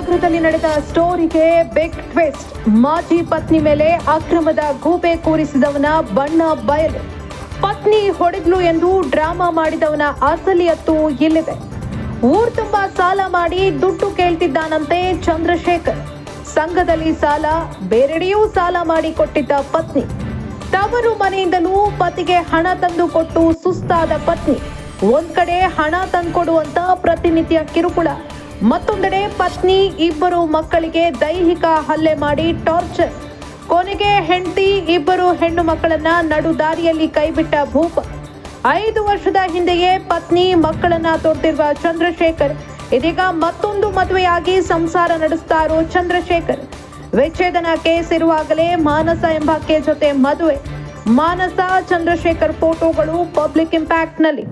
ನಗರದಲ್ಲಿ ನಡೆದ ಸ್ಟೋರಿಗೆ big twist. ಮಾಜಿ ಪತ್ನಿ ಮೇಲೆ ಅಕ್ರಮದ ಗೂಬೆ ಕೂರಿಸಿದವನ ಬಣ್ಣ ಬಯಲು. ಪತ್ನಿ ಹೊಡೆದ್ಲು ಎಂದು ಡ್ರಾಮಾ ಮಾಡಿದವನ ಅಸಲಿಯತ್ತು ಇಲ್ಲಿದೆ. ಊರ್ ತುಂಬಾ ಸಾಲ ಮಾಡಿ ದುಡ್ಡು ಕೇಳ್ತಿದ್ದಾನಂತೆ ಚಂದ್ರಶೇಖರ್. ಸಂಘದಲ್ಲಿ ಸಾಲ, ಬೇರೆಡೆಯೂ ಸಾಲ ಮಾಡಿ ಕೊಟ್ಟಿದ್ದ ಪತ್ನಿ. ತವರು ಮನೆಯಿಂದಲೂ ಪತಿಗೆ ಹಣ ತಂದು ಕೊಟ್ಟು ಸುಸ್ತಾದ ಪತ್ನಿ. ಒಂದ್ ಕಡೆ ಹಣ ತಂದ್ಕೊಡು ಅಂತ ಪ್ರತಿನಿತ್ಯ ಕಿರುಕುಳ, ಮತ್ತೊಂದೆಡೆ ಪತ್ನಿ ಇಬ್ಬರು ಮಕ್ಕಳಿಗೆ ದೈಹಿಕ ಹಲ್ಲೆ ಮಾಡಿ ಟಾರ್ಚರ್. ಕೊನೆಗೆ ಹೆಂಡತಿ ಇಬ್ಬರು ಹೆಣ್ಣು ಮಕ್ಕಳನ್ನ ನಡು ದಾರಿಯಲ್ಲಿ ಕೈಬಿಟ್ಟ ಭೂಪ. 5 ವರ್ಷದ ಹಿಂದೆಯೇ ಪತ್ನಿ ಮಕ್ಕಳನ್ನ ತೊರೆದಿರುವ ಚಂದ್ರಶೇಖರ್ ಇದೀಗ ಮತ್ತೊಂದು ಮದುವೆಯಾಗಿ ಸಂಸಾರ ನಡೆಸ್ತಾ ಇರೋ ಚಂದ್ರಶೇಖರ್. ವಿಚ್ಛೇದನ ಕೇಸ್ ಇರುವಾಗಲೇ ಮಾನಸ ಎಂಬಾಕೆ ಜೊತೆ ಮದುವೆ. ಮಾನಸ ಚಂದ್ರಶೇಖರ್ ಫೋಟೋಗಳು ಪಬ್ಲಿಕ್ ಇಂಪ್ಯಾಕ್ಟ್ ನಲ್ಲಿ.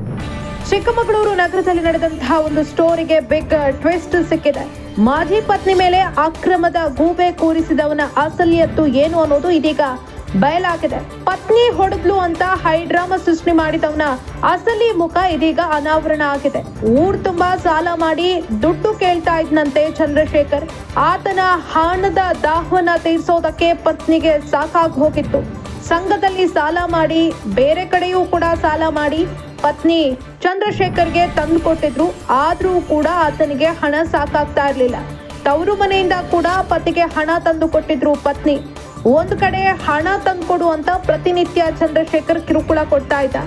ಚಿಕ್ಕಮಗಳೂರು ನಗರದಲ್ಲಿ ನಡೆದಂತಹ ಒಂದು ಸ್ಟೋರಿಗೆ ಬಿಗ್ ಟ್ವಿಸ್ಟ್ ಸಿಕ್ಕಿದೆ. ಮಾಜಿ ಪತ್ನಿ ಮೇಲೆ ಅಕ್ರಮದ ಗೂಬೆ ಕೂರಿಸಿದವನ ಅಸಲಿಯತ್ತು ಏನು ಅನ್ನೋದು ಇದೀಗ ಬಯಲಾಗಿದೆ. ಪತ್ನಿ ಹೊಡೆದ್ಲು ಅಂತ ಹೈಡ್ರಾಮಾ ಸೃಷ್ಟಿ ಮಾಡಿದವನ ಅಸಲಿ ಮುಖ ಇದೀಗ ಅನಾವರಣ ಆಗಿದೆ. ಊರ್ ತುಂಬಾ ಸಾಲ ಮಾಡಿ ದುಡ್ಡು ಕೇಳ್ತಾ ಇದ್ನಂತೆ ಚಂದ್ರಶೇಖರ್. ಆತನ ಹಣದ ದಾಹವನ್ನ ತೀರ್ಸೋದಕ್ಕೆ ಪತ್ನಿಗೆ ಸಾಕಾಗಿ ಹೋಗಿತ್ತು. ಸಂಘದಲ್ಲಿ ಸಾಲ ಮಾಡಿ, ಬೇರೆ ಕಡೆಯೂ ಕೂಡ ಸಾಲ ಮಾಡಿ ಪತ್ನಿ ಚಂದ್ರಶೇಖರ್ಗೆ ತಂದು ಕೊಟ್ಟಿದ್ರು. ಆದ್ರೂ ಕೂಡ ಆತನಿಗೆ ಹಣ ಸಾಕಾಗ್ತಾ ಇರ್ಲಿಲ್ಲ. ತವರು ಮನೆಯಿಂದ ಕೂಡ ಪತಿಗೆ ಹಣ ತಂದು ಕೊಟ್ಟಿದ್ರು ಪತ್ನಿ. ಒಂದು ಕಡೆ ಹಣ ತಂದ್ಕೊಡು ಅಂತ ಪ್ರತಿನಿತ್ಯ ಚಂದ್ರಶೇಖರ್ ಕಿರುಕುಳ ಕೊಡ್ತಾ ಇದ್ದ.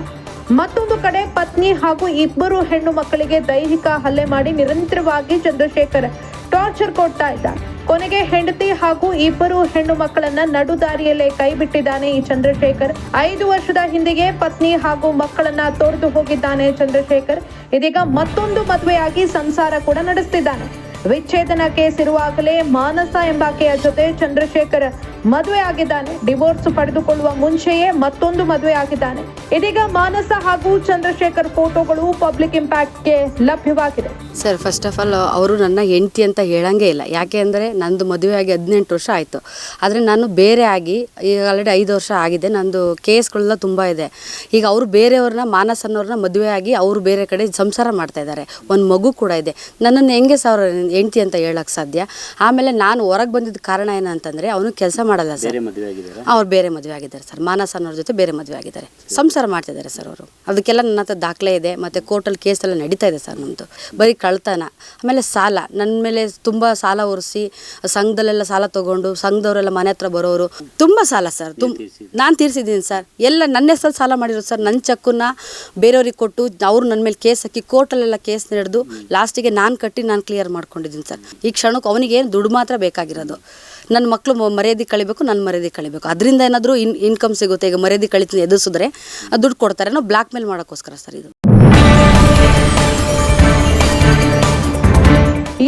ಮತ್ತೊಂದು ಕಡೆ ಪತ್ನಿ ಹಾಗೂ ಇಬ್ಬರು ಹೆಣ್ಣು ಮಕ್ಕಳಿಗೆ ದೈಹಿಕ ಹಲ್ಲೆ ಮಾಡಿ ನಿರಂತರವಾಗಿ ಚಂದ್ರಶೇಖರ್ ಟಾರ್ಚರ್ ಕೊಡ್ತಾ ಇದ್ದ. ಕೊನೆಗೆ ಹೆಂಡತಿ ಹಾಗೂ ಇಬ್ಬರು ಹೆಣ್ಣು ಮಕ್ಕಳನ್ನ ನಡು ದಾರಿಯಲ್ಲೇ ಕೈ ಬಿಟ್ಟಿದ್ದಾನೆ ಈ ಚಂದ್ರಶೇಖರ್. 5 ವರ್ಷದ ಹಿಂದೆಯೇ ಪತ್ನಿ ಹಾಗೂ ಮಕ್ಕಳನ್ನ ತೊರೆದು ಹೋಗಿದ್ದಾನೆ ಚಂದ್ರಶೇಖರ್. ಇದೀಗ ಮತ್ತೊಂದು ಮದುವೆಯಾಗಿ ಸಂಸಾರ ಕೂಡ ನಡೆಸ್ತಿದ್ದಾನೆ. ವಿಚ್ಛೇದನ ಕೇಸ್ ಇರುವಾಗಲೇ ಮಾನಸ ಎಂಬಾಕೆಯ ಜೊತೆ ಚಂದ್ರಶೇಖರ್ ಮದುವೆ ಆಗಿದ್ದಾನೆ. ಡಿವೋರ್ಸ್ ಪಡೆದುಕೊಳ್ಳುವ ಮುಂಚೆಯೇ ಮತ್ತೊಂದು ಮದುವೆ ಆಗಿದ್ದಾನೆ. ಇದೀಗ ಮಾನಸ ಹಾಗೂ ಚಂದ್ರಶೇಖರ್ ಫೋಟೋಗಳು ಪಬ್ಲಿಕ್ ಇಂಪ್ಯಾಕ್ಟ್ಗೆ ಲಭ್ಯವಾಗಿದೆ. ಸರ್, ಫಸ್ಟ್ ಆಫ್ ಆಲ್ ಅವರು ನನ್ನ ಹೆಂಡತಿ ಅಂತ ಹೇಳಂಗೇ ಇಲ್ಲ. ಯಾಕೆ ಅಂದರೆ ನಂದು ಮದುವೆ ಆಗಿ 18 ವರ್ಷ ಆಯಿತು. ಆದರೆ ನಾನು ಬೇರೆ ಆಗಿ ಈಗ ಆಲ್ರೆಡಿ 5 ವರ್ಷ ಆಗಿದೆ. ನಂದು ಕೇಸ್ಗಳೆಲ್ಲ ತುಂಬ ಇದೆ. ಈಗ ಅವರು ಬೇರೆಯವ್ರನ್ನ, ಮಾನಸ್ ಅನ್ನೋರನ್ನ ಮದುವೆ ಆಗಿ ಅವರು ಬೇರೆ ಕಡೆ ಸಂಸಾರ ಮಾಡ್ತಾ ಇದ್ದಾರೆ. ಒಂದು ಮಗು ಕೂಡ ಇದೆ. ನನ್ನನ್ನು ಹೆಂಗೆ ಸರ್ ಹೆಂಡತಿ ಅಂತ ಹೇಳಕ್ಕೆ ಸಾಧ್ಯ? ಆಮೇಲೆ ನಾನು ಹೊರಗೆ ಬಂದಿದ್ದ ಕಾರಣ ಏನಂತಂದರೆ ಅವನು ಕೆಲಸ ಮಾಡಲ್ಲ ಸರ್. ಅವ್ರು ಬೇರೆ ಮದುವೆ ಆಗಿದ್ದಾರೆ ಸರ್. ಮಾನಸ್ ಅನ್ನೋರ ಜೊತೆ ಬೇರೆ ಮದುವೆ ಆಗಿದ್ದಾರೆ. ಸಂಸಾರ ಮಾಡ್ತಿದ್ದಾರೆ ಸರ್ ಅವರು. ಅದಕ್ಕೆಲ್ಲ ನನ್ನ ಹತ್ರ ದಾಖಲೆ ಇದೆ. ಮತ್ತು ಕೋರ್ಟಲ್ಲಿ ಕೇಸ್ ಎಲ್ಲ ನಡೀತಾ ಇದೆ ಸರ್. ನಮ್ಮದು ಬರೀ ಕಳ್ತನ, ಆಮೇಲೆ ಸಾಲ, ನನ್ನ ಮೇಲೆ ತುಂಬ ಸಾಲ ಹೊರಿಸಿ ಸಂಘದಲ್ಲೆಲ್ಲ ಸಾಲ ತೊಗೊಂಡು ಸಂಘದವರೆಲ್ಲ ಮನೆ ಹತ್ರ ಬರೋರು ತುಂಬ ಸಾಲ ಸರ್. ನಾನು ತೀರಿಸಿದ್ದೀನಿ ಸರ್. ಎಲ್ಲ ನನ್ನ ಹೆಸರಲ್ಲಿ ಸಾಲ ಮಾಡಿರೋದು ಸರ್. ನನ್ನ ಚೆಕ್ಕನ್ನ ಬೇರೆಯವ್ರಿಗೆ ಕೊಟ್ಟು ಅವರು ನನ್ನ ಮೇಲೆ ಕೇಸ್ ಹಾಕಿ ಕೋರ್ಟಲ್ಲೆಲ್ಲ ಕೇಸ್ ನಡೆದು ಲಾಸ್ಟಿಗೆ ನಾನು ಕಟ್ಟಿ ನಾನು ಕ್ಲಿಯರ್ ಮಾಡ್ಕೊಂಡಿದ್ದೀನಿ ಸರ್. ಈ ಕ್ಷಣಕ್ಕೆ ಅವನಿಗೆ ದುಡ್ಡು ಮಾತ್ರ ಬೇಕಾಗಿರೋದು. ನನ್ನ ಮಕ್ಕಳು ಮರ್ಯಾದೆ ಕಳಿಬೇಕು, ನನ್ನ ಮರ್ಯಾದೆ ಕಳಿಬೇಕು. ಅದರಿಂದ ಏನಾದರೂ ಇನ್ಕಮ್ ಸಿಗುತ್ತೆ. ಈಗ ಮರ್ಯಾದೆ ಕಳಿತೀನಿ ಎದುರಿಸಿದ್ರೆ ದುಡ್ಡು ಕೊಡ್ತಾರೆ. ನಾವು ಬ್ಲ್ಯಾಕ್ ಮೇಲ್ ಮಾಡೋಕ್ಕೋಸ್ಕರ ಸರ್ ಇದು.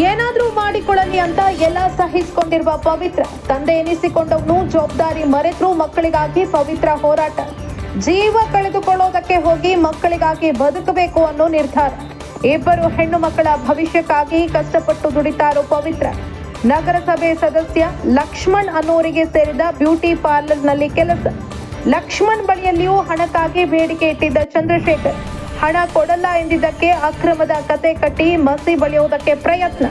ಏನಾದ್ರೂ ಮಾಡಿಕೊಳ್ಳಲಿ ಅಂತ ಎಲ್ಲ ಸಹಿಸಿಕೊಂಡಿರುವ ಪವಿತ್ರ. ತಂದೆ ಎನಿಸಿಕೊಂಡವನು ಜವಾಬ್ದಾರಿ ಮರೆತರೂ ಮಕ್ಕಳಿಗಾಗಿ ಪವಿತ್ರ ಹೋರಾಟ. ಜೀವ ಕಳೆದುಕೊಳ್ಳೋದಕ್ಕೆ ಹೋಗಿ ಮಕ್ಕಳಿಗಾಗಿ ಬದುಕಬೇಕು ಅನ್ನೋ ನಿರ್ಧಾರ. ಇಬ್ಬರು ಹೆಣ್ಣು ಮಕ್ಕಳ ಭವಿಷ್ಯಕ್ಕಾಗಿ ಕಷ್ಟಪಟ್ಟು ದುಡಿತಾ ಇರೋ ಪವಿತ್ರ. ನಗರಸಭೆ ಸದಸ್ಯ ಲಕ್ಷ್ಮಣ್ ಅನ್ನೋರಿಗೆ ಸೇರಿದ ಬ್ಯೂಟಿ ಪಾರ್ಲರ್ ನಲ್ಲಿ ಕೆಲಸ. ಲಕ್ಷ್ಮಣ್ ಬಳಿಯಲ್ಲಿಯೂ ಹಣಕ್ಕಾಗಿ ಬೇಡಿಕೆ ಇಟ್ಟಿದ್ದ ಚಂದ್ರಶೇಖರ್. ಹಣ ಕೊಡಲ್ಲ ಎಂದಿದ್ದಕ್ಕೆ ಅಕ್ರಮದ ಕತೆ ಕಟ್ಟಿ ಮಸಿ ಬಳಿಯೋದಕ್ಕೆ ಪ್ರಯತ್ನ.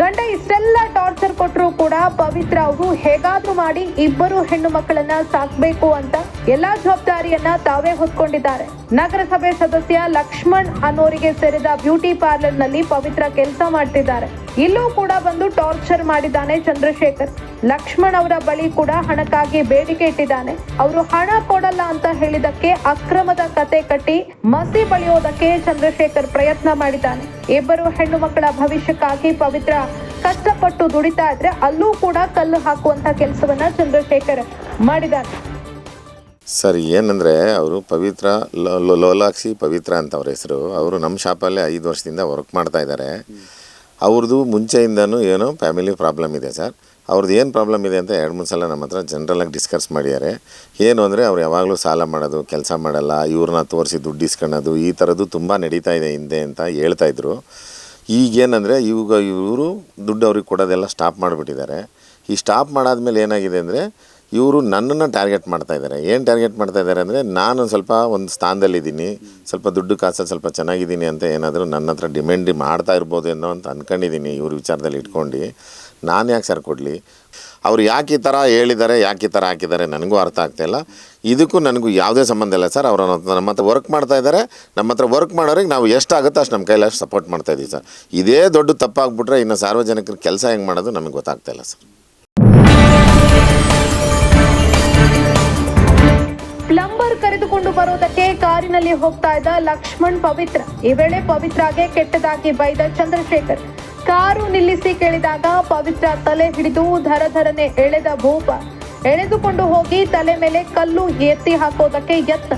ಗಂಡ ಇಷ್ಟೆಲ್ಲ ಟಾರ್ಚರ್ ಕೊಟ್ಟರು ಕೂಡ ಪವಿತ್ರ ಅವರು ಹೇಗಾದ್ರೂ ಮಾಡಿ ಇಬ್ಬರು ಹೆಣ್ಣು ಮಕ್ಕಳನ್ನ ಸಾಕ್ಬೇಕು ಅಂತ ಎಲ್ಲಾ ಜವಾಬ್ದಾರಿಯನ್ನ ತಾವೇ ಹೊತ್ಕೊಂಡಿದ್ದಾರೆ. ನಗರಸಭೆ ಸದಸ್ಯ ಲಕ್ಷ್ಮಣ್ ಅನ್ನೋರಿಗೆ ಸೇರಿದ ಬ್ಯೂಟಿ ಪಾರ್ಲರ್ ನಲ್ಲಿ ಪವಿತ್ರ ಕೆಲಸ ಮಾಡ್ತಿದ್ದಾರೆ. ಇಲ್ಲೂ ಕೂಡ ಬಂದು ಟಾರ್ಚರ್ ಮಾಡಿದ್ದಾನೆ ಚಂದ್ರಶೇಖರ್. ಲಕ್ಷ್ಮಣ್ ಅವರ ಬಳಿ ಕೂಡ ಹಣಕ್ಕಾಗಿ ಬೇಡಿಕೆ ಇಟ್ಟಿದ್ದಾನೆ. ಅವರು ಹಣ ಕೊಡಲ್ಲ ಅಂತ ಹೇಳಿದಕ್ಕೆ ಅಕ್ರಮದ ಕತೆ ಕಟ್ಟಿ ಮಸಿ ಬಳಿಯೋದಕ್ಕೆ ಚಂದ್ರಶೇಖರ್ ಪ್ರಯತ್ನ ಮಾಡಿದ್ದಾನೆ. ಇಬ್ಬರು ಹೆಣ್ಣು ಮಕ್ಕಳ ಭವಿಷ್ಯಕ್ಕಾಗಿ ಪವಿತ್ರ ಕಷ್ಟಪಟ್ಟು ದುಡಿತಾ ಇದ್ರೆ ಅಲ್ಲೂ ಕೂಡ ಕಲ್ಲು ಹಾಕುವಂತ ಕೆಲಸವನ್ನ ಚಂದ್ರಶೇಖರ್ ಮಾಡಿದ್ದಾನೆ. ಸರ್, ಏನಂದರೆ ಅವರು ಪವಿತ್ರ ಲೋಲಾಕ್ಷಿ ಪವಿತ್ರ ಅಂತ ಅವ್ರ ಹೆಸರು. ಅವರು ನಮ್ಮ ಶಾಪಲ್ಲೇ 5 ವರ್ಷದಿಂದ ವರ್ಕ್ ಮಾಡ್ತಾ ಇದ್ದಾರೆ. ಅವ್ರದ್ದು ಮುಂಚೆಯಿಂದನೂ ಏನೋ ಫ್ಯಾಮಿಲಿ ಪ್ರಾಬ್ಲಮ್ ಇದೆ ಸರ್. ಅವ್ರದ್ದು ಏನು ಪ್ರಾಬ್ಲಮ್ ಇದೆ ಅಂತ 2-3 ಸಲ ನಮ್ಮ ಹತ್ರ ಜನರಲಾಗಿ ಡಿಸ್ಕಸ್ ಮಾಡಿದ್ದಾರೆ. ಏನು ಅಂದರೆ ಅವ್ರು ಯಾವಾಗಲೂ ಸಾಲ ಮಾಡೋದು, ಕೆಲಸ ಮಾಡಲ್ಲ, ಇವ್ರನ್ನ ತೋರಿಸಿ ದುಡ್ಡು ಇಸ್ಕೊಳ್ಳೋದು, ಈ ಥರದ್ದು ತುಂಬ ನಡೀತಾ ಇದೆ ಹಿಂದೆ ಅಂತ ಹೇಳ್ತಾಯಿದ್ರು. ಈಗೇನಂದರೆ ಇವರು ದುಡ್ಡು ಅವ್ರಿಗೆ ಕೊಡೋದೆಲ್ಲ ಸ್ಟಾಪ್ ಮಾಡಿಬಿಟ್ಟಿದ್ದಾರೆ. ಈ ಸ್ಟಾಪ್ ಮಾಡಾದ್ಮೇಲೆ ಏನಾಗಿದೆ ಅಂದರೆ ಇವರು ನನ್ನನ್ನು ಟಾರ್ಗೆಟ್ ಮಾಡ್ತಾ ಇದ್ದಾರೆ. ಏನು ಟಾರ್ಗೆಟ್ ಮಾಡ್ತಾ ಇದ್ದಾರೆ ಅಂದರೆ, ನಾನು ಸ್ವಲ್ಪ ಒಂದು ಸ್ಥಾನದಲ್ಲಿದ್ದೀನಿ, ಸ್ವಲ್ಪ ದುಡ್ಡು ಕಾಸಲ್ಲಿ ಸ್ವಲ್ಪ ಚೆನ್ನಾಗಿದ್ದೀನಿ ಅಂತ ಏನಾದರೂ ನನ್ನ ಹತ್ರ ಡಿಮ್ಯಾಂಡ್ ಮಾಡ್ತಾ ಇರ್ಬೋದು ಅನ್ನೋ ಅಂತ ಅಂದ್ಕೊಂಡಿದ್ದೀನಿ. ಇವ್ರ ವಿಚಾರದಲ್ಲಿ ಇಟ್ಕೊಂಡು ನಾನು ಯಾಕೆ ಸರ್ ಕೊಡಲಿ? ಅವ್ರು ಯಾಕೆ ಈ ಥರ ಹೇಳಿದ್ದಾರೆ, ಯಾಕೆ ಈ ಥರ ಹಾಕಿದ್ದಾರೆ ನನಗೂ ಅರ್ಥ ಆಗ್ತಾಯಿಲ್ಲ. ಇದಕ್ಕೂ ನನಗೂ ಯಾವುದೇ ಸಂಬಂಧ ಇಲ್ಲ ಸರ್. ಅವರು ನಮ್ಮ ಹತ್ರ ವರ್ಕ್ ಮಾಡ್ತಾ ಇದ್ದಾರೆ. ನಮ್ಮ ಹತ್ರ ವರ್ಕ್ ಮಾಡೋರಿಗೆ ನಾವು ಎಷ್ಟಾಗುತ್ತೋ ಅಷ್ಟು ನಮ್ಮ ಕೈಲಿ ಅಷ್ಟು ಸಪೋರ್ಟ್ ಮಾಡ್ತಾಯಿದ್ದೀವಿ ಸರ್. ಇದೇ ದೊಡ್ಡ ತಪ್ಪಾಗ್ಬಿಟ್ರೆ ಇನ್ನು ಸಾರ್ವಜನಿಕರ ಕೆಲಸ ಹೆಂಗೆ ಮಾಡೋದು ನಮಗೆ ಗೊತ್ತಾಗ್ತಾಯಿಲ್ಲ ಸರ್. ಪ್ಲಂಬರ್ ಕರೆದುಕೊಂಡು ಬರೋದಕ್ಕೆ ಕಾರಿನಲ್ಲಿ ಹೋಗ್ತಾ ಇದ್ದ ಲಕ್ಷ್ಮಣ್, ಪವಿತ್ರ. ಈ ವೇಳೆ ಪವಿತ್ರಾಗೆ ಕೆಟ್ಟದಾಗಿ ಬೈದ ಚಂದ್ರಶೇಖರ್. ಕಾರು ನಿಲ್ಲಿಸಿ ಕೇಳಿದಾಗ ಪವಿತ್ರ ತಲೆ ಹಿಡಿದು ಧರಧರನೆ ಎಳೆದ ಭೂಪ. ಎಳೆದುಕೊಂಡು ಹೋಗಿ ತಲೆ ಮೇಲೆ ಕಲ್ಲು ಎತ್ತಿ ಹಾಕೋದಕ್ಕೆ ಯತ್ನ.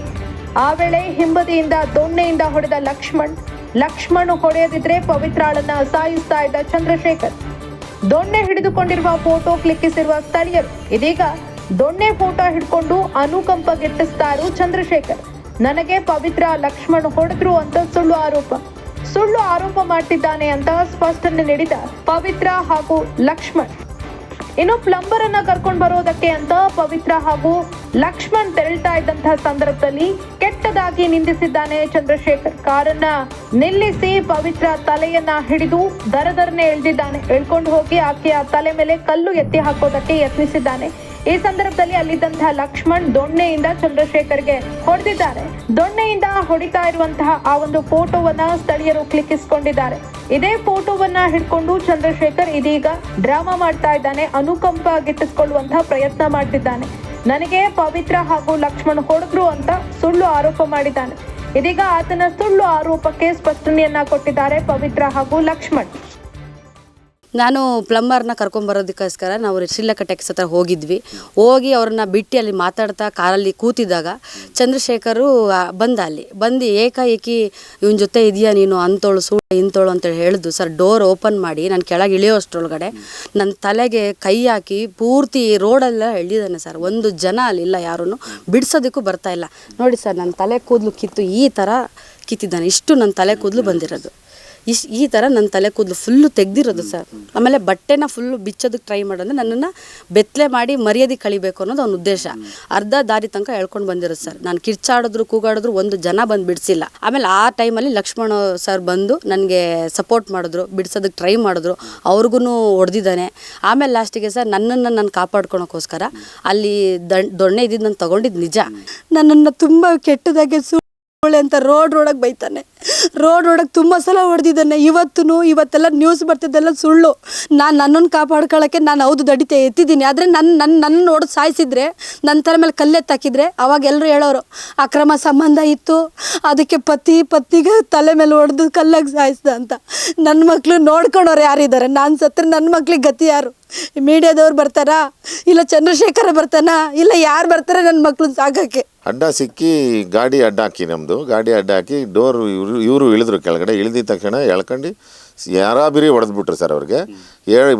ಆ ವೇಳೆ ಹಿಂಬದಿಯಿಂದ ದೊಣ್ಣೆಯಿಂದ ಹೊಡೆದ ಲಕ್ಷ್ಮಣ್ ಹೊಡೆಯದಿದ್ರೆ ಪವಿತ್ರಾಳನ್ನ ಸಾಯಿಸ್ತಾ ಇದ್ದ ಚಂದ್ರಶೇಖರ್. ದೊಣ್ಣೆ ಹಿಡಿದುಕೊಂಡಿರುವ ಫೋಟೋ ಕ್ಲಿಕ್ಕಿಸಿರುವ ಸ್ಥಳೀಯರು. ಇದೀಗ ದೊಣ್ಣೆ ಫೋಟೋ ಹಿಡ್ಕೊಂಡು ಅನುಕಂಪ ಗಿಟ್ಟಿಸ್ತಾರು ಚಂದ್ರಶೇಖರ್. ನನಗೆ ಪವಿತ್ರ ಲಕ್ಷ್ಮಣ್ ಹೊಡೆದ್ರು ಅಂತ ಸುಳ್ಳು ಆರೋಪ ಮಾಡ್ತಿದ್ದಾನೆ ಅಂತ ಸ್ಪಷ್ಟನೆ ನೀಡಿದ ಪವಿತ್ರ ಹಾಗೂ ಲಕ್ಷ್ಮಣ್. ಇನ್ನು ಪ್ಲಂಬರ್ ಅನ್ನ ಕರ್ಕೊಂಡು ಬರೋದಕ್ಕೆ ಅಂತ ಪವಿತ್ರ ಹಾಗೂ ಲಕ್ಷ್ಮಣ್ ತೆರಳ್ತಾ ಇದ್ದಂತಹ ಸಂದರ್ಭದಲ್ಲಿ ಕೆಟ್ಟದಾಗಿ ನಿಂದಿಸಿದ್ದಾನೆ ಚಂದ್ರಶೇಖರ್. ಕಾರನ್ನ ನಿಲ್ಲಿಸಿ ಪವಿತ್ರ ತಲೆಯನ್ನ ಹಿಡಿದು ದರದರನೆ ಎಳೆದಿದ್ದಾನೆ. ಎಳ್ಕೊಂಡು ಹೋಗಿ ಆಕೆಯ ತಲೆ ಮೇಲೆ ಕಲ್ಲು ಎತ್ತಿ ಹಾಕೋದಕ್ಕೆ ಯತ್ನಿಸಿದ್ದಾನೆ. ಈ ಸಂದರ್ಭದಲ್ಲಿ ಅಲ್ಲಿದ್ದಂತಹ ಲಕ್ಷ್ಮಣ್ ದೊಣ್ಣೆಯಿಂದ ಚಂದ್ರಶೇಖರ್ಗೆ ಹೊಡೆದಿದ್ದಾರೆ. ದೊಣ್ಣೆಯಿಂದ ಹೊಡಿತಾ ಇರುವಂತಹ ಆ ಒಂದು ಫೋಟೋವನ್ನ ಸ್ಥಳೀಯರು ಕ್ಲಿಕ್ಕಿಸಿಕೊಂಡಿದ್ದಾರೆ. ಇದೇ ಫೋಟೋವನ್ನ ಹಿಡ್ಕೊಂಡು ಚಂದ್ರಶೇಖರ್ ಇದೀಗ ಡ್ರಾಮಾ ಮಾಡ್ತಾ ಇದ್ದಾನೆ. ಅನುಕಂಪ ಗಿಟ್ಟಿಸಿಕೊಳ್ಳುವಂತಹ ಪ್ರಯತ್ನ ಮಾಡ್ತಿದ್ದಾನೆ. ನನಗೆ ಪವಿತ್ರ ಹಾಗೂ ಲಕ್ಷ್ಮಣ್ ಹೊಡೆದ್ರು ಅಂತ ಸುಳ್ಳು ಆರೋಪ ಮಾಡಿದ್ದಾನೆ. ಇದೀಗ ಆತನ ಸುಳ್ಳು ಆರೋಪಕ್ಕೆ ಸ್ಪಷ್ಟನೆಯನ್ನ ಕೊಟ್ಟಿದ್ದಾರೆ ಪವಿತ್ರ ಹಾಗೂ ಲಕ್ಷ್ಮಣ್. ನಾನು ಪ್ಲಂಬರ್ನ ಕರ್ಕೊಂಬರೋದಕ್ಕೋಸ್ಕರ ನಾವು ಶ್ರೀಲಂಕಾ ಟೆಕ್ಸ್ ಹತ್ರ ಹೋಗಿ ಅವ್ರನ್ನ ಬಿಟ್ಟು ಅಲ್ಲಿ ಮಾತಾಡ್ತಾ ಕಾರಲ್ಲಿ ಕೂತಿದ್ದಾಗ ಚಂದ್ರಶೇಖರು ಬಂದು ಏಕಾಏಕಿ ಇವನ ಜೊತೆ ಇದೆಯಾ ನೀನು ಅಂತೋಳು ಇಂತೋಳು ಅಂತೇಳಿ ಹೇಳಿದ್ದು ಸರ್. ಡೋರ್ ಓಪನ್ ಮಾಡಿ ನಾನು ಕೆಳಗೆ ಇಳಿಯೋ ಅಷ್ಟರೊಳಗಡೆ ನನ್ನ ತಲೆಗೆ ಕೈ ಹಾಕಿ ಪೂರ್ತಿ ರೋಡೆಲ್ಲ ಎಳೆದಿದ್ದಾನೆ ಸರ್. ಒಂದು ಜನ ಅಲ್ಲಿಲ್ಲ, ಯಾರೂ ಬಿಡಿಸೋದಕ್ಕೂ ಬರ್ತಾ ಇಲ್ಲ. ನೋಡಿ ಸರ್, ನನ್ನ ತಲೆ ಕೂದಲು ಈ ಥರ ಕಿತ್ತಿದ್ದಾನೆ. ಇಷ್ಟು ನನ್ನ ತಲೆ ಕೂದಲು ಬಂದಿರೋದು. ಈ ಥರ ನನ್ನ ತಲೆ ಕೂದಲು ಫುಲ್ಲು ತೆಗ್ದಿರೋದು ಸರ್. ಆಮೇಲೆ ಬಟ್ಟೆನ ಫುಲ್ಲು ಬಿಚ್ಚೋದಕ್ಕೆ ಟ್ರೈ ಮಾಡೋದು, ನನ್ನನ್ನು ಬೆತ್ತಲೆ ಮಾಡಿ ಮರ್ಯಾದೆ ಕಳಿಬೇಕು ಅನ್ನೋದು ಅವನ ಉದ್ದೇಶ. ಅರ್ಧ ದಾರಿ ತನಕ ಹೇಳ್ಕೊಂಡು ಬಂದಿರೋದು ಸರ್. ನಾನು ಕಿರ್ಚಾಡಿದ್ರು ಕೂಗಾಡಿದ್ರು ಒಂದು ಜನ ಬಂದು ಬಿಡಿಸಿಲ್ಲ. ಆಮೇಲೆ ಆ ಟೈಮಲ್ಲಿ ಲಕ್ಷ್ಮಣ ಸರ್ ಬಂದು ನನಗೆ ಸಪೋರ್ಟ್ ಮಾಡಿದ್ರು, ಬಿಡಿಸೋದಕ್ಕೆ ಟ್ರೈ ಮಾಡಿದ್ರು. ಅವ್ರಿಗೂ ಹೊಡೆದಿದ್ದಾನೆ. ಆಮೇಲೆ ಲಾಸ್ಟಿಗೆ ಸರ್ ನನ್ನನ್ನು ನಾನು ಕಾಪಾಡ್ಕೊಳಕ್ಕೋಸ್ಕರ ಅಲ್ಲಿ ದೊಣ್ಣೆ ಇದ್ದಿದ್ದು ನಾನು ತೊಗೊಂಡಿದ್ದು ನಿಜ. ನನ್ನನ್ನು ತುಂಬ ಕೆಟ್ಟದಾಗೆ ಅಂತ ರೋಡಾಗೆ ಬೈತಾನೆ. ರೋಡಾಗೆ ತುಂಬ ಸಲ ಹೊಡೆದಿದ್ದಾನೆ. ಇವತ್ತೆಲ್ಲ ನ್ಯೂಸ್ ಬರ್ತಿದ್ದೆಲ್ಲ ಸುಳ್ಳು. ನನ್ನನ್ನು ಕಾಪಾಡ್ಕೊಳ್ಳೋಕ್ಕೆ ನಾನು ಹೌದು ದಡಿತೆ ಎತ್ತಿದ್ದೀನಿ. ಆದರೆ ನನ್ನನ್ನು ಹೊಡೆದು ಸಾಯಿಸಿದ್ರೆ, ನನ್ನ ತಲೆ ಮೇಲೆ ಕಲ್ಲೆತ್ತಾಕಿದ್ರೆ ಅವಾಗ ಎಲ್ಲರೂ ಹೇಳೋರು ಅಕ್ರಮ ಸಂಬಂಧ ಇತ್ತು, ಅದಕ್ಕೆ ಪತಿಗೆ ತಲೆ ಮೇಲೆ ಹೊಡೆದು ಕಲ್ಲಾಗಿ ಸಾಯಿಸ್ದ ಅಂತ. ನನ್ನ ಮಕ್ಕಳು ನೋಡ್ಕೊಂಡವ್ರು ಯಾರಿದ್ದಾರೆ? ನಾನು ಸತ್ತರೆ ನನ್ನ ಮಕ್ಳಿಗೆ ಗತಿ ಯಾರು? ಮೀಡಿಯಾದವ್ರು ಬರ್ತಾರಾ? ಇಲ್ಲ ಚಂದ್ರಶೇಖರ ಬರ್ತಾನಾ? ಇಲ್ಲ ಯಾರು ಬರ್ತಾರೆ ನನ್ನ ಮಕ್ಳನ್ನ ಸಾಕಕ್ಕೆ? ಅಡ್ಡ ಸಿಕ್ಕಿ ಗಾಡಿ ಅಡ್ಡ ಹಾಕಿ, ನಮ್ಮದು ಗಾಡಿ ಅಡ್ಡ ಹಾಕಿ ಡೋರ್ ಇವರು ಇಳಿದ್ರು ಕೆಳಗಡೆ. ಇಳಿದಿದ ತಕ್ಷಣ ಎಳ್ಕೊಂಡು ಯಾರಾಬಿರಿ ಹೊಡೆದ್ಬಿಟ್ರು ಸರ್. ಅವ್ರಿಗೆ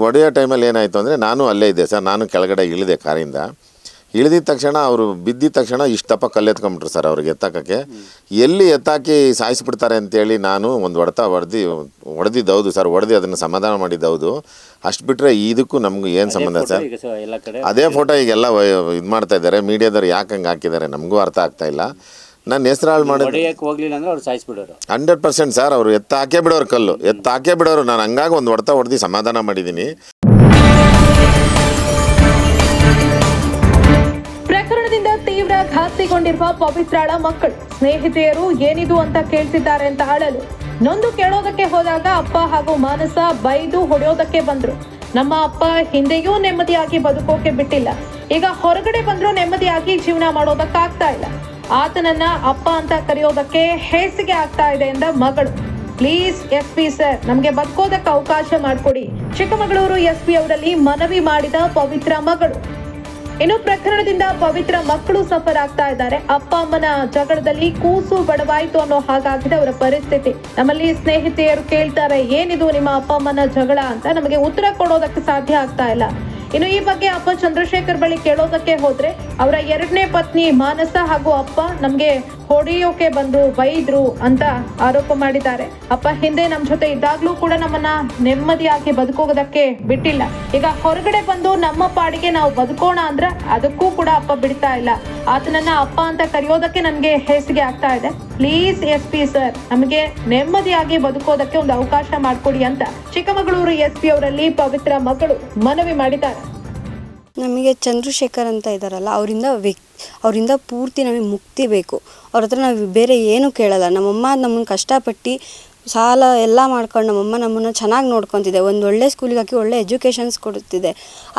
ಹೊಡೆಯೋ ಟೈಮಲ್ಲಿ ಏನಾಯಿತು ಅಂದರೆ, ನಾನು ಅಲ್ಲೇ ಇದ್ದೆ ಸರ್. ನಾನು ಕೆಳಗಡೆ ಇಳಿದೆ ಕಾರಿಂದ. ಇಳಿದಿದ ತಕ್ಷಣ ಅವರು ಬಿದ್ದಿದ ತಕ್ಷಣ ಇಷ್ಟಪ್ಪ ಕಲ್ಲೆತ್ಕೊಂಬಿಟ್ರು ಸರ್. ಅವ್ರಿಗೆ ಎತ್ತಾಕಕ್ಕೆ ಎಲ್ಲಿ ಎತ್ತಾಕಿ ಸಾಯಿಸ್ಬಿಡ್ತಾರೆ ಅಂತೇಳಿ ನಾನು ಒಂದು ಹೊಡೆದಿದ್ದೌದು ಸರ್. ಹೊಡೆದು ಅದನ್ನು ಸಮಾಧಾನ ಮಾಡಿದ್ದೌದು. ಅಷ್ಟು ಬಿಟ್ಟರೆ ಇದಕ್ಕೂ ನಮಗೂ ಏನು ಸಂಬಂಧ ಸರ್? ಅದೇ ಫೋಟೋ ಈಗೆಲ್ಲ ಇದು ಮಾಡ್ತಾ ಇದ್ದಾರೆ ಮೀಡಿಯಾದವ್ರು. ಯಾಕೆ ಹಂಗೆ ಹಾಕಿದ್ದಾರೆ ನಮಗೂ ಅರ್ಥ ಆಗ್ತಾ ಇಲ್ಲ. ನನ್ನ ಹೆಸರು ಹಾಳು ಮಾಡಿದ್ರೆ 100% ಸರ್. ಅವರು ಎತ್ತಾಕೇ ಬಿಡೋರು, ಕಲ್ಲು ಎತ್ತಾಕೇ ಬಿಡೋರು. ನಾನು ಹಂಗಾಗಿ ಒಂದು ಹೊಡೆದು ಸಮಾಧಾನ ಮಾಡಿದ್ದೀನಿ. ಪ್ರಕರಣದಿಂದ ತೀವ್ರ ಘಾಸಿಗೊಂಡಿರುವ ಪವಿತ್ರಾಳ ಮಕ್ಕಳು ಸ್ನೇಹಿತೆಯರು ಏನಿದು ಅಂತ ಕೇಳ್ತಿದ್ದಾರೆ ಅಂತ ಅಳಲು. ನೊಂದು ಕೇಳೋದಕ್ಕೆ ಹೋದಾಗ ಅಪ್ಪ ಹಾಗೂ ಮಾನಸ ಬೈದು ಹೊಡೆಯೋದಕ್ಕೆ ಬಂದ್ರು. ನಮ್ಮ ಅಪ್ಪ ಹಿಂದೆಯೂ ನೆಮ್ಮದಿಯಾಗಿ ಬದುಕೋಕೆ ಬಿಟ್ಟಿಲ್ಲ. ಈಗ ಹೊರಗಡೆ ಬಂದ್ರು ನೆಮ್ಮದಿಯಾಗಿ ಜೀವನ ಮಾಡೋದಕ್ಕಾಗ್ತಾ ಇಲ್ಲ. ಆತನನ್ನ ಅಪ್ಪ ಅಂತ ಕರೆಯೋದಕ್ಕೆ ಹೇಸಿಗೆ ಆಗ್ತಾ ಇದೆ ಎಂದ ಮಗಳು. ಪ್ಲೀಸ್ SP ಸರ್, ನಮಗೆ ಬದುಕೋದಕ್ಕೆ ಅವಕಾಶ ಮಾಡಿಕೊಡಿ. ಚಿಕ್ಕಮಗಳೂರು SP ಅವರಲ್ಲಿ ಮನವಿ ಮಾಡಿದ ಪವಿತ್ರ ಮಗಳು. ಇನ್ನು ಪ್ರಕರಣದಿಂದ ಪವಿತ್ರ ಮಕ್ಕಳು ಸಫರ್ ಆಗ್ತಾ ಇದ್ದಾರೆ. ಅಪ್ಪ ಅಮ್ಮನ ಜಗಳದಲ್ಲಿ ಕೂಸು ಬಡವಾಯ್ತು ಅನ್ನೋ ಹಾಗಾಗಿದೆ ಅವರ ಪರಿಸ್ಥಿತಿ. ನಮ್ಮಲ್ಲಿ ಸ್ನೇಹಿತೆಯರು ಕೇಳ್ತಾರೆ, ಏನಿದು ನಿಮ್ಮ ಅಪ್ಪ ಅಮ್ಮನ ಜಗಳ ಅಂತ. ನಮಗೆ ಉತ್ತರ ಕೊಡೋದಕ್ಕೆ ಸಾಧ್ಯ ಆಗ್ತಾ ಇಲ್ಲ. ಇನ್ನು ಈ ಬಗ್ಗೆ ಅಪ್ಪ ಚಂದ್ರಶೇಖರ್ ಬಳಿ ಕೇಳೋದಕ್ಕೆ ಹೋದ್ರೆ ಅವರ 2ನೇ ಪತ್ನಿ ಮಾನಸ ಹಾಗೂ ಅಪ್ಪ ನಮ್ಗೆ ಹೊಡೆಯೋಕೆ ಬಂದ್ರು, ಬೈದ್ರು ಅಂತ ಆರೋಪ ಮಾಡಿದ್ದಾರೆ. ಅಪ್ಪ ಹಿಂದೆ ನಮ್ ಜೊತೆ ಇದ್ದಾಗ್ಲೂ ಕೂಡ ನಮ್ಮನ್ನ ನೆಮ್ಮದಿಯಾಗಿ ಬದುಕೋದಕ್ಕೆ ಬಿಟ್ಟಿಲ್ಲ. ಈಗ ಹೊರಗಡೆ ಬಂದು ನಮ್ಮ ಪಾಡಿಗೆ ನಾವು ಬದುಕೋಣ ಅಂದ್ರೆ ಅದಕ್ಕೂ ಕೂಡ ಅಪ್ಪ ಬಿಡ್ತಾ ಇಲ್ಲ. ಆತನನ್ನ ಅಪ್ಪ ಅಂತ ಕರೆಯೋದಕ್ಕೆ ನನ್ಗೆ ಹೇಸಿಗೆ ಆಗ್ತಾ ಇದೆ. ಪ್ಲೀಸ್ SP ಸರ್, ನಮಗೆ ನೆಮ್ಮದಿಯಾಗಿ ಬದುಕೋದಕ್ಕೆ ಒಂದು ಅವಕಾಶ ಮಾಡಿಕೊಡಿ ಅಂತ ಚಿಕ್ಕಮಗಳೂರು SP ಅವರಲ್ಲಿ ಪವಿತ್ರ ಮಗಳು ಮನವಿ ಮಾಡಿದ್ದಾರೆ. ನಮಗೆ ಚಂದ್ರಶೇಖರ್ ಅಂತ ಇದ್ದಾರಲ್ಲ, ಅವರಿಂದ ಪೂರ್ತಿ ನಮಗೆ ಮುಕ್ತಿ ಬೇಕು. ಅವ್ರ ಹತ್ರ ನಾವು ಬೇರೆ ಏನೂ ಕೇಳಲ್ಲ. ನಮ್ಮಮ್ಮ ನಮ್ಮನ್ನು ಕಷ್ಟಪಟ್ಟು ಸಾಲ ಎಲ್ಲ ಮಾಡ್ಕೊಂಡು ನಮ್ಮನ್ನು ಚೆನ್ನಾಗಿ ನೋಡ್ಕೊತಿದೆ. ಒಂದು ಒಳ್ಳೆ ಸ್ಕೂಲಿಗೆ ಹಾಕಿ ಒಳ್ಳೆ ಎಜುಕೇಷನ್ಸ್ ಕೊಡುತ್ತಿದೆ.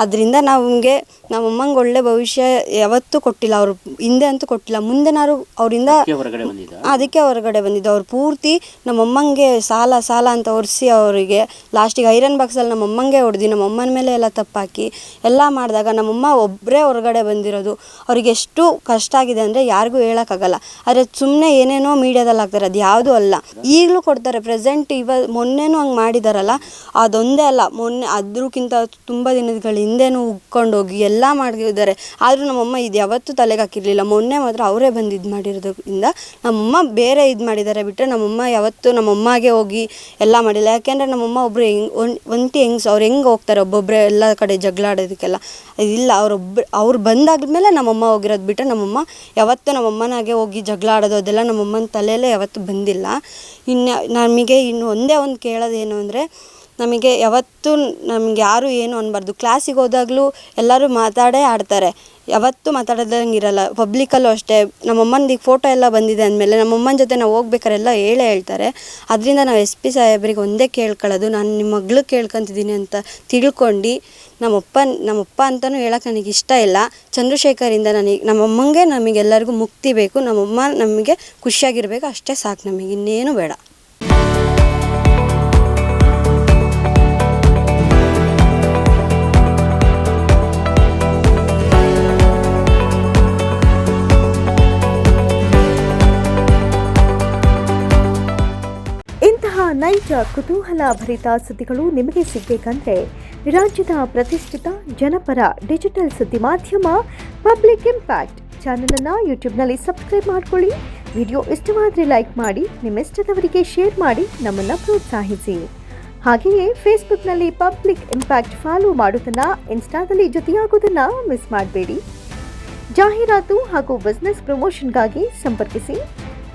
ಅದರಿಂದ ನಮಗೆ ನಮ್ಮಮ್ಮಂಗೆ ಒಳ್ಳೆ ಭವಿಷ್ಯ ಯಾವತ್ತೂ ಕೊಟ್ಟಿಲ್ಲ. ಅವರು ಹಿಂದೆ ಅಂತೂ ಕೊಟ್ಟಿಲ್ಲ. ಮುಂದೆ ನಾವು ಅವರಿಂದ ಅದಕ್ಕೆ ಹೊರಗಡೆ ಬಂದಿದ್ದು. ಅವ್ರು ಪೂರ್ತಿ ನಮ್ಮಮ್ಮಂಗೆ ಸಾಲ ಅಂತ ಒರೆಸಿ ಅವರಿಗೆ ಲಾಸ್ಟಿಗೆ ಐರನ್ ಬಾಕ್ಸಲ್ಲಿ ನಮ್ಮಮ್ಮಂಗೆ ಹೊಡೆದು ನಮ್ಮಮ್ಮನ ಮೇಲೆ ಎಲ್ಲ ತಪ್ಪಾಕಿ ಎಲ್ಲ ಮಾಡಿದಾಗ ನಮ್ಮಮ್ಮ ಒಬ್ಬರೇ ಹೊರಗಡೆ ಬಂದಿರೋದು. ಅವ್ರಿಗೆ ಎಷ್ಟು ಕಷ್ಟ ಆಗಿದೆ ಅಂದರೆ ಯಾರಿಗೂ ಹೇಳೋಕ್ಕಾಗಲ್ಲ. ಆದರೆ ಸುಮ್ಮನೆ ಏನೇನೋ ಮೀಡಿಯಾದಲ್ಲಿ ಹಾಕ್ತಾರೆ, ಅದು ಯಾವುದೂ ಅಲ್ಲ. ಈಗಲೂ ಕೊಡ್ತಾರೆ ಪ್ರೆಸೆಂಟ್. ಮೊನ್ನೆನೂ ಹಂಗೆ ಮಾಡಿದಾರಲ್ಲ, ಅದೊಂದೇ ಅಲ್ಲ, ಮೊನ್ನೆ ಅದಕ್ಕಿಂತ ತುಂಬ ದಿನಗಳ ಹಿಂದೆನೂ ಉಗ್ಕೊಂಡೋಗಿ ಎಲ್ಲ ಮಾಡಿದ್ದಾರೆ. ಆದರೂ ನಮ್ಮಮ್ಮ ಇದು ಯಾವತ್ತೂ ತಲೆಗೆ ಹಾಕಿರಲಿಲ್ಲ. ಮೊನ್ನೆ ಮಾತ್ರ ಅವರೇ ಬಂದು ಇದು ಮಾಡಿರೋದ್ರಿಂದ ನಮ್ಮಮ್ಮ ಬೇರೆ ಇದು ಮಾಡಿದ್ದಾರೆ ಬಿಟ್ಟರೆ ನಮ್ಮಮ್ಮ ಯಾವತ್ತೂ ನಮ್ಮಮ್ಮಗೆ ಹೋಗಿ ಎಲ್ಲ ಮಾಡಿಲ್ಲ. ಯಾಕೆಂದರೆ ನಮ್ಮಮ್ಮ ಒಬ್ಬರು ಒಂಟಿ ಹೆಂಗ್ಸು, ಅವ್ರು ಹೆಂಗೆ ಹೋಗ್ತಾರೆ ಒಬ್ಬೊಬ್ಬರೇ ಎಲ್ಲ ಕಡೆ ಜಗಳ ಆಡೋದಕ್ಕೆಲ್ಲ ಇಲ್ಲ. ಅವ್ರು ಬಂದಾದ್ಮೇಲೆ ನಮ್ಮಮ್ಮ ಹೋಗಿರೋದು ಬಿಟ್ಟರೆ ನಮ್ಮಮ್ಮ ಯಾವತ್ತೂ ನಮ್ಮಮ್ಮನಾಗೆ ಹೋಗಿ ಜಗಳ ಆಡೋದು ಅದೆಲ್ಲ ನಮ್ಮಮ್ಮನ ತಲೆಯಲ್ಲೇ ಯಾವತ್ತೂ ಬಂದಿಲ್ಲ. ನಮಗೆ ಇನ್ನು ಒಂದೇ ಒಂದು ಕೇಳೋದೇನು ಅಂದರೆ, ನಮಗೆ ಯಾವತ್ತೂ ನಮ್ಗೆ ಯಾರು ಏನು ಅನ್ನಬಾರ್ದು. ಕ್ಲಾಸಿಗೆ ಹೋದಾಗಲೂ ಎಲ್ಲರೂ ಮಾತಾಡೇ ಆಡ್ತಾರೆ, ಯಾವತ್ತೂ ಮಾತಾಡೋದಂಗೆ ಇರಲ್ಲ. ಪಬ್ಲಿಕಲ್ಲೂ ಅಷ್ಟೇ. ನಮ್ಮಮ್ಮನ ಫೋಟೋ ಎಲ್ಲ ಬಂದಿದೆ ಅಂದಮೇಲೆ ನಮ್ಮಮ್ಮನ ಜೊತೆ ನಾವು ಹೋಗ್ಬೇಕಾರೆಲ್ಲ ಹೇಳ್ತಾರೆ. ಅದರಿಂದ ನಾವು SP ಸಾಹೇಬ್ರಿಗೆ ಒಂದೇ ಕೇಳ್ಕೊಳ್ಳೋದು, ನಾನು ನಿಮ್ಮ ಮಗಳು ಕೇಳ್ಕೊತಿದ್ದೀನಿ ಅಂತ ತಿಳ್ಕೊಂಡು ನಮ್ಮಪ್ಪ ಅಂತಲೂ ಹೇಳೋಕೆ ನನಗೆ ಇಷ್ಟ ಇಲ್ಲ. ಚಂದ್ರಶೇಖರಿಂದ ನಮ್ಮಮ್ಮಂಗೆ ನಮಗೆಲ್ಲರಿಗೂ ಮುಕ್ತಿ ಬೇಕು. ನಮ್ಮಮ್ಮ ನಮಗೆ ಖುಷಿಯಾಗಿರಬೇಕು, ಅಷ್ಟೇ ಸಾಕು, ನಮಗೆ ಇನ್ನೇನು ಬೇಡ. ಇಂತಹ ನೈಜ ಕುತೂಹಲ ಭರಿತ ಸುದ್ದಿಗಳು ನಿಮಗೆ ಸಿಗಬೇಕಂದ್ರೆ ರಾಜ್ಯದ ಪ್ರತಿಷ್ಠಿತ ಜನಪರ ಡಿಜಿಟಲ್ ಸುದ್ದಿ ಮಾಧ್ಯಮ ಪಬ್ಲಿಕ್ ಇಂಪ್ಯಾಕ್ಟ್ ಚಾನಲನ್ನು ಯೂಟ್ಯೂಬ್ನಲ್ಲಿ ಸಬ್ಸ್ಕ್ರೈಬ್ ಮಾಡ್ಕೊಳ್ಳಿ. ವಿಡಿಯೋ ಇಷ್ಟವಾದರೆ ಲೈಕ್ ಮಾಡಿ, ನಿಮ್ಮ ಇಷ್ಟದವರಿಗೆ ಶೇರ್ ಮಾಡಿ ನಮ್ಮನ್ನು ಪ್ರೋತ್ಸಾಹಿಸಿ. ಹಾಗೆಯೇ ಫೇಸ್ಬುಕ್ನಲ್ಲಿ ಪಬ್ಲಿಕ್ ಇಂಪ್ಯಾಕ್ಟ್ ಫಾಲೋ ಮಾಡೋದನ್ನು, ಇನ್ಸ್ಟಾದಲ್ಲಿ ಜೊತೆಯಾಗೋದನ್ನು ಮಿಸ್ ಮಾಡಬೇಡಿ. ಜಾಹೀರಾತು ಹಾಗೂ ಬಿಸ್ನೆಸ್ ಪ್ರಮೋಷನ್ಗಾಗಿ ಸಂಪರ್ಕಿಸಿ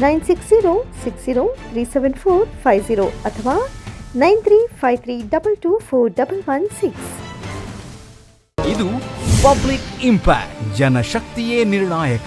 9606037450 ಅಥವಾ 9353224116. ಇದು ಪಬ್ಲಿಕ್ ಇಂಪ್ಯಾಕ್ಟ್, ಜನಶಕ್ತಿಯೇ ನಿರ್ಣಾಯಕ.